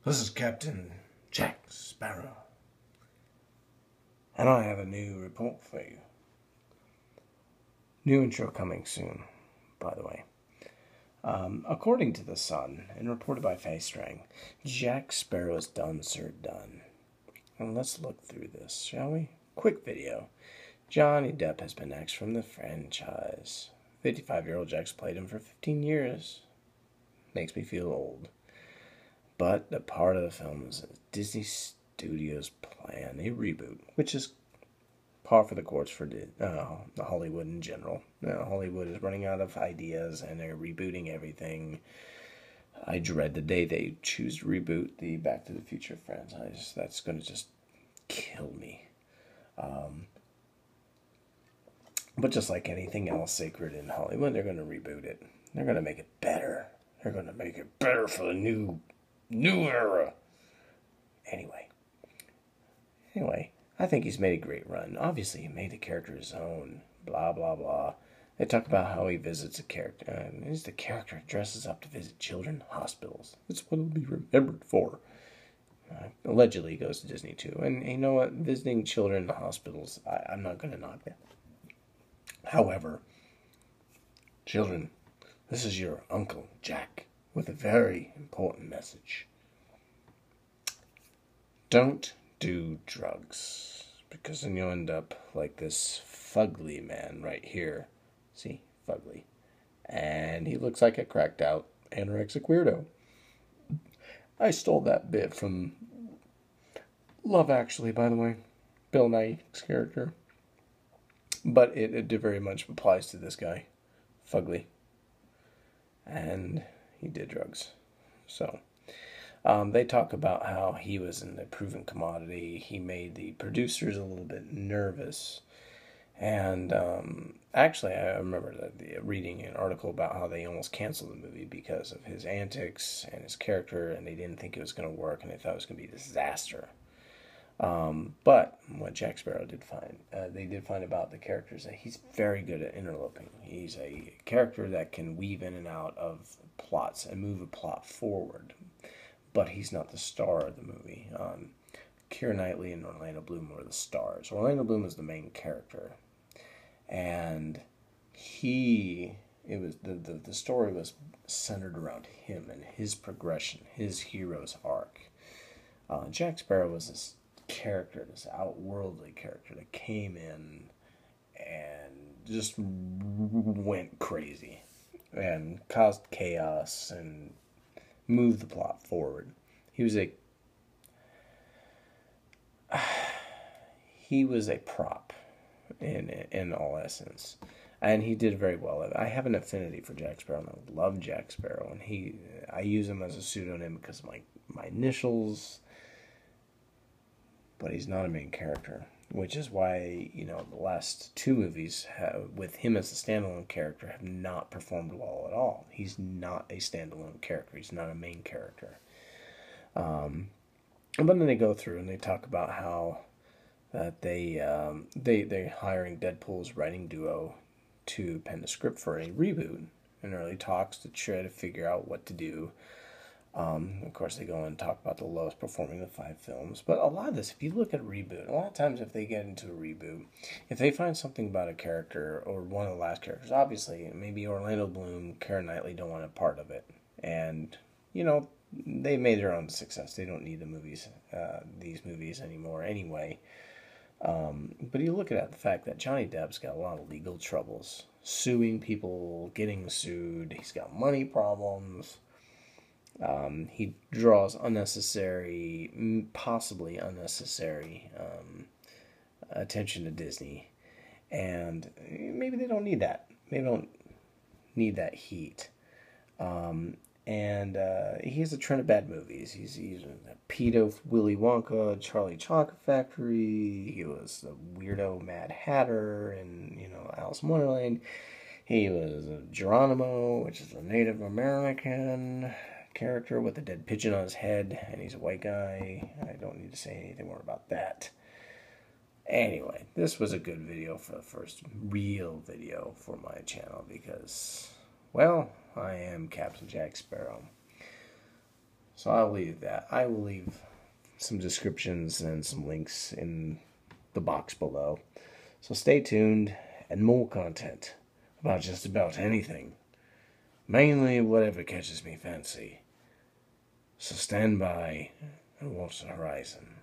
This is Captain Jack Sparrow, and I have a new report for you. New intro coming soon, by the way. According to The Sun, and reported by FaceStrang, Jack Sparrow's done, sir, done. And let's look through this, shall we? Quick video. Johnny Depp has been axed from the franchise. 55-year-old Jack's played him for 15 years. Makes me feel old. But the part of the film is Disney Studios' plan a reboot, which is par for the course for Hollywood in general. Hollywood is running out of ideas and they're rebooting everything. I dread the day they choose to reboot the Back to the Future franchise. That's going to just kill me. But just like anything else sacred in Hollywood, they're going to reboot it. They're going to make it better. They're going to make it better for the new era. Anyway, I think he's made a great run. Obviously, he made the character his own. Blah, blah, blah. They talk about how he visits a character. He's the character dresses up to visit children hospitals. That's what he'll be remembered for. Allegedly, he goes to Disney, too. And you know what? Visiting children in the hospitals, I'm not going to knock that. However, children, this is your Uncle Jack with a very important message. Don't do drugs, because then you'll end up like this fugly man right here. See? Fugly. And he looks like a cracked out anorexic weirdo. I stole that bit from Love Actually, by the way. Bill Nighy's character. But it very much applies to this guy. Fugly. And he did drugs. So, they talk about how he was in the proven commodity. He made the producers a little bit nervous. And actually, I remember reading an article about how they almost canceled the movie because of his antics and his character, and they didn't think it was going to work, and they thought it was going to be a disaster. But what Jack Sparrow did find, they did find about the character is that he's very good at interloping. He's a character that can weave in and out of plots and move a plot forward. But he's not the star of the movie. Keira Knightley and Orlando Bloom were the stars. Orlando Bloom is the main character. And the story was centered around him and his progression, his hero's arc. Jack Sparrow was this character, this outworldly character that came in and just went crazy and caused chaos and moved the plot forward. He was a prop in all essence, and he did very well. I have an affinity for Jack Sparrow, and I love Jack Sparrow, and I use him as a pseudonym because of my initials. But he's not a main character, which is why, the last two movies with him as a standalone character have not performed well at all. He's not a standalone character. He's not a main character. But then they go through and they talk about how that they're hiring Deadpool's writing duo to pen the script for a reboot in early talks to try to figure out what to do. Of course, they go and talk about the lowest performing of the 5 films. But a lot of this, if you look at a reboot, a lot of times if they get into a reboot, if they find something about a character or one of the last characters, obviously, maybe Orlando Bloom, Keira Knightley don't want a part of it. And, they made their own success. They don't need these movies anymore anyway. But you look at the fact that Johnny Depp's got a lot of legal troubles. Suing people, getting sued. He's got money problems. He draws possibly unnecessary attention to Disney, and maybe they don't need that. They don't need that heat. And he has a trend of bad movies. He's a pedo Willy Wonka, Charlie Chocolate Factory. He was the weirdo Mad Hatter, and Alice in Wonderland. He was a Geronimo, which is a Native American character with a dead pigeon on his head, and he's a white guy. I don't need to say anything more about that. Anyway, this was a good video for the first real video for my channel because, well, I am Captain Jack Sparrow. So I'll leave that. I will leave some descriptions and some links in the box below. So stay tuned, and more content about just about anything. Mainly whatever catches me fancy. So stand by and watch the horizon.